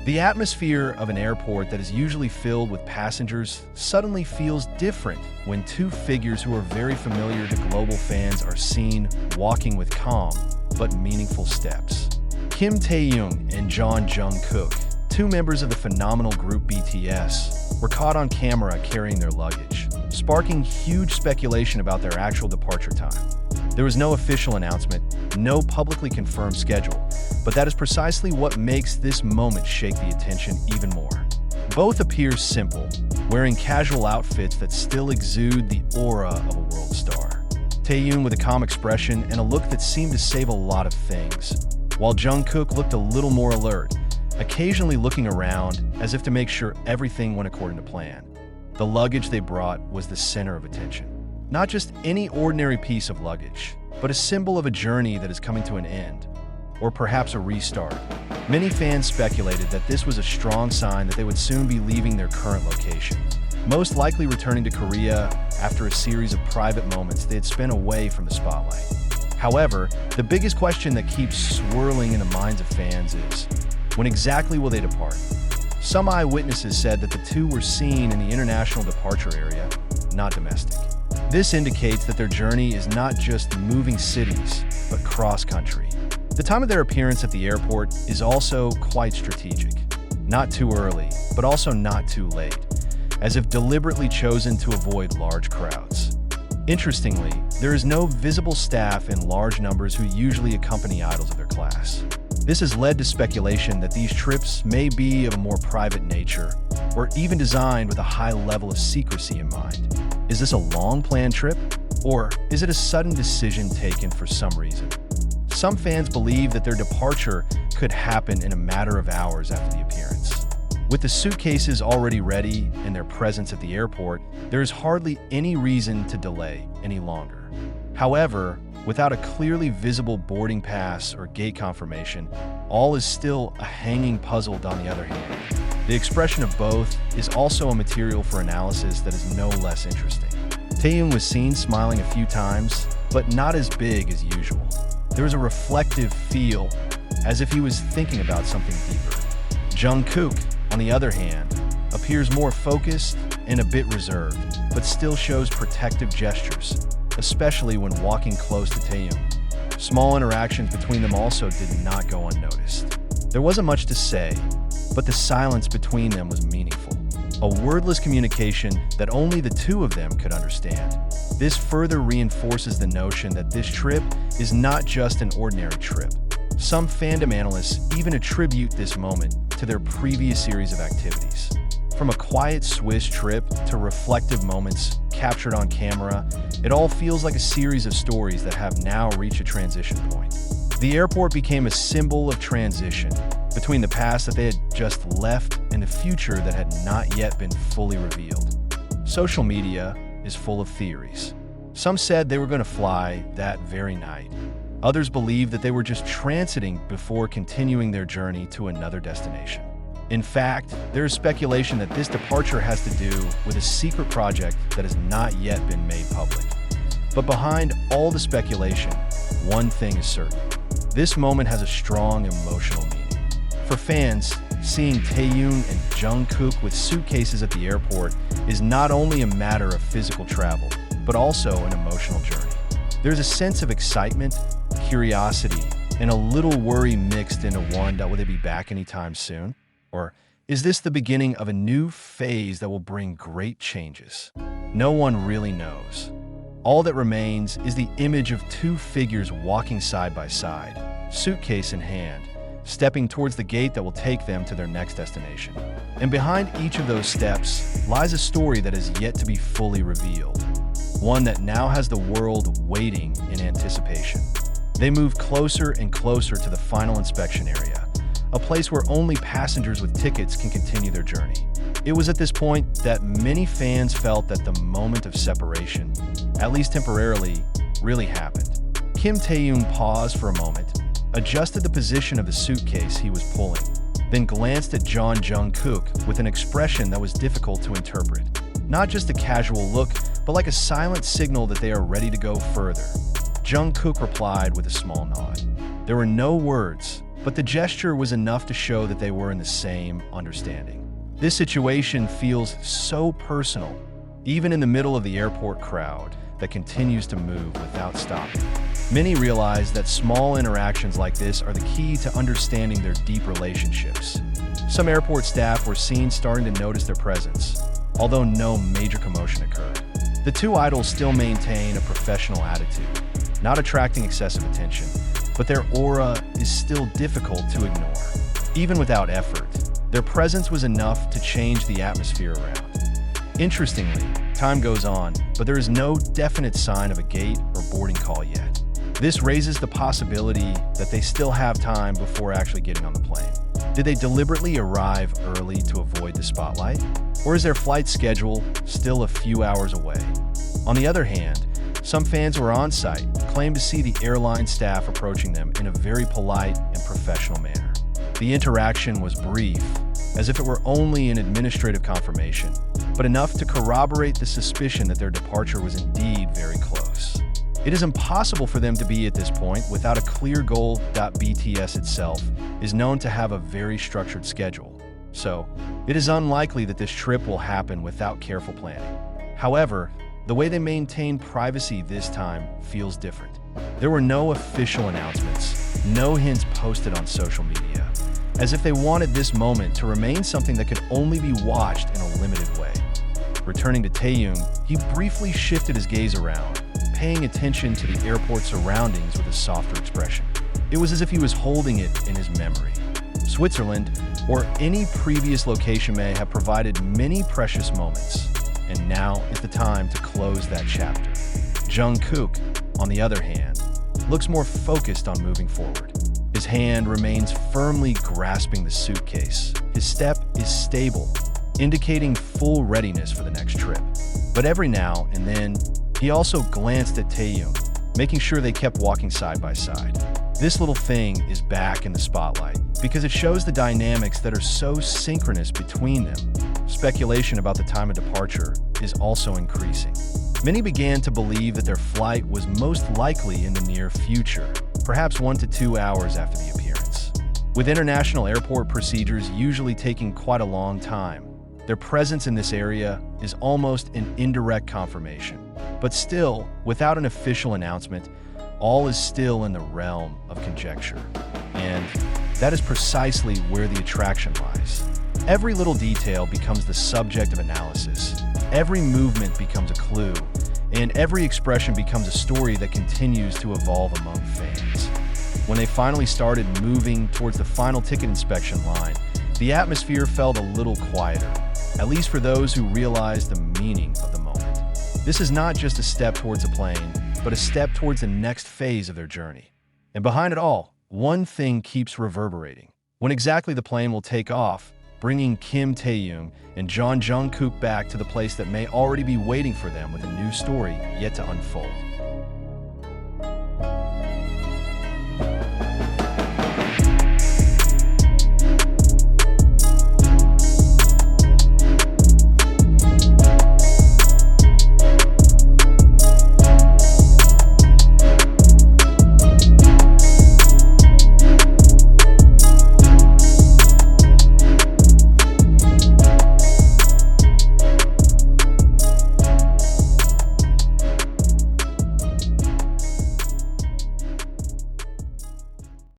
The atmosphere of an airport that is usually filled with passengers suddenly feels different when two figures who are very familiar to global fans are seen walking with calm but meaningful steps. Kim Taehyung and Jungkook, two members of the phenomenal group BTS, were caught on camera carrying their luggage, sparking huge speculation about their actual departure time. There was no official announcement, no publicly confirmed schedule, but that is precisely what makes this moment shake the attention even more. Both appear simple, wearing casual outfits that still exude the aura of a world star. Taehyung with a calm expression and a look that seemed to save a lot of things, while Jungkook looked a little more alert, occasionally looking around as if to make sure everything went according to plan. The luggage they brought was the center of attention. Not just any ordinary piece of luggage, but a symbol of a journey that is coming to an end, or perhaps a restart. Many fans speculated that this was a strong sign that they would soon be leaving their current location, most likely returning to Korea after a series of private moments they had spent away from the spotlight. However, the biggest question that keeps swirling in the minds of fans is, when exactly will they depart? Some eyewitnesses said that the two were seen in the international departure area, not domestic. This indicates that their journey is not just moving cities, but cross-country. The time of their appearance at the airport is also quite strategic. Not too early, but also not too late, as if deliberately chosen to avoid large crowds. Interestingly, there is no visible staff in large numbers who usually accompany idols of their class. This has led to speculation that these trips may be of a more private nature, or even designed with a high level of secrecy in mind. Is this a long-planned trip, or is it a sudden decision taken for some reason? Some fans believe that their departure could happen in a matter of hours after the appearance. With the suitcases already ready and their presence at the airport, there is hardly any reason to delay any longer. However, without a clearly visible boarding pass or gate confirmation, all is still a hanging puzzle on the other hand. The expression of both is also a material for analysis that is no less interesting. Taehyung was seen smiling a few times, but not as big as usual. There was a reflective feel, as if he was thinking about something deeper. Jungkook, on the other hand, appears more focused and a bit reserved, but still shows protective gestures, especially when walking close to Taehyung. Small interactions between them also did not go unnoticed. There wasn't much to say, but the silence between them was meaningful. A wordless communication that only the two of them could understand. This further reinforces the notion that this trip is not just an ordinary trip. Some fandom analysts even attribute this moment to their previous series of activities. From a quiet Swiss trip to reflective moments captured on camera, it all feels like a series of stories that have now reached a transition point. The airport became a symbol of transition between the past that they had just left and the future that had not yet been fully revealed. Social media is full of theories. Some said they were going to fly that very night. Others believed that they were just transiting before continuing their journey to another destination. In fact, there is speculation that this departure has to do with a secret project that has not yet been made public. But behind all the speculation, one thing is certain. This moment has a strong emotional meaning. For fans, seeing Taehyung and Jungkook with suitcases at the airport is not only a matter of physical travel, but also an emotional journey. There's a sense of excitement, curiosity, and a little worry mixed into one that will they be back anytime soon? Or is this the beginning of a new phase that will bring great changes? No one really knows. All that remains is the image of two figures walking side by side, suitcase in hand, stepping towards the gate that will take them to their next destination. And behind each of those steps lies a story that is yet to be fully revealed, one that now has the world waiting in anticipation. They move closer and closer to the final inspection area, a place where only passengers with tickets can continue their journey. It was at this point that many fans felt that the moment of separation, at least temporarily, really happened. Kim Taehyung paused for a moment, adjusted the position of the suitcase he was pulling, then glanced at Jungkook with an expression that was difficult to interpret. Not just a casual look, but like a silent signal that they are ready to go further. Jungkook replied with a small nod. There were no words, but the gesture was enough to show that they were in the same understanding. This situation feels so personal, even in the middle of the airport crowd that continues to move without stopping. Many realize that small interactions like this are the key to understanding their deep relationships. Some airport staff were seen starting to notice their presence, although no major commotion occurred. The two idols still maintain a professional attitude, not attracting excessive attention, but their aura is still difficult to ignore. Even without effort, their presence was enough to change the atmosphere around. Interestingly, time goes on, but there is no definite sign of a gate or boarding call yet. This raises the possibility that they still have time before actually getting on the plane. Did they deliberately arrive early to avoid the spotlight? Or is their flight schedule still a few hours away? On the other hand, some fans who are on site claim to see the airline staff approaching them in a very polite and professional manner. The interaction was brief, as if it were only an administrative confirmation, but enough to corroborate the suspicion that their departure was indeed very close. It is impossible for them to be at this point without a clear goal. BTS itself is known to have a very structured schedule, so it is unlikely that this trip will happen without careful planning. However, the way they maintain privacy this time feels different. There were no official announcements, no hints posted on social media, as if they wanted this moment to remain something that could only be watched in a limited way. Returning to Taehyung, he briefly shifted his gaze around, paying attention to the airport surroundings with a softer expression. It was as if he was holding it in his memory. Switzerland, or any previous location, may have provided many precious moments, and now is the time to close that chapter. Jungkook, on the other hand, looks more focused on moving forward. His hand remains firmly grasping the suitcase. His step is stable, indicating full readiness for the next trip. But every now and then, he also glanced at Taehyung, making sure they kept walking side by side. This little thing is back in the spotlight because it shows the dynamics that are so synchronous between them. Speculation about the time of departure is also increasing. Many began to believe that their flight was most likely in the near future, perhaps 1 to 2 hours after the appearance. With international airport procedures usually taking quite a long time, their presence in this area is almost an indirect confirmation. But still, without an official announcement, all is still in the realm of conjecture. And that is precisely where the attraction lies. Every little detail becomes the subject of analysis. Every movement becomes a clue, and every expression becomes a story that continues to evolve among fans. When they finally started moving towards the final ticket inspection line, the atmosphere felt a little quieter, at least for those who realized the meaning of the moment. This is not just a step towards a plane, but a step towards the next phase of their journey. And behind it all, one thing keeps reverberating. When exactly the plane will take off, bringing Kim Taehyung and Taehyung Jungkook back to the place that may already be waiting for them with a new story yet to unfold.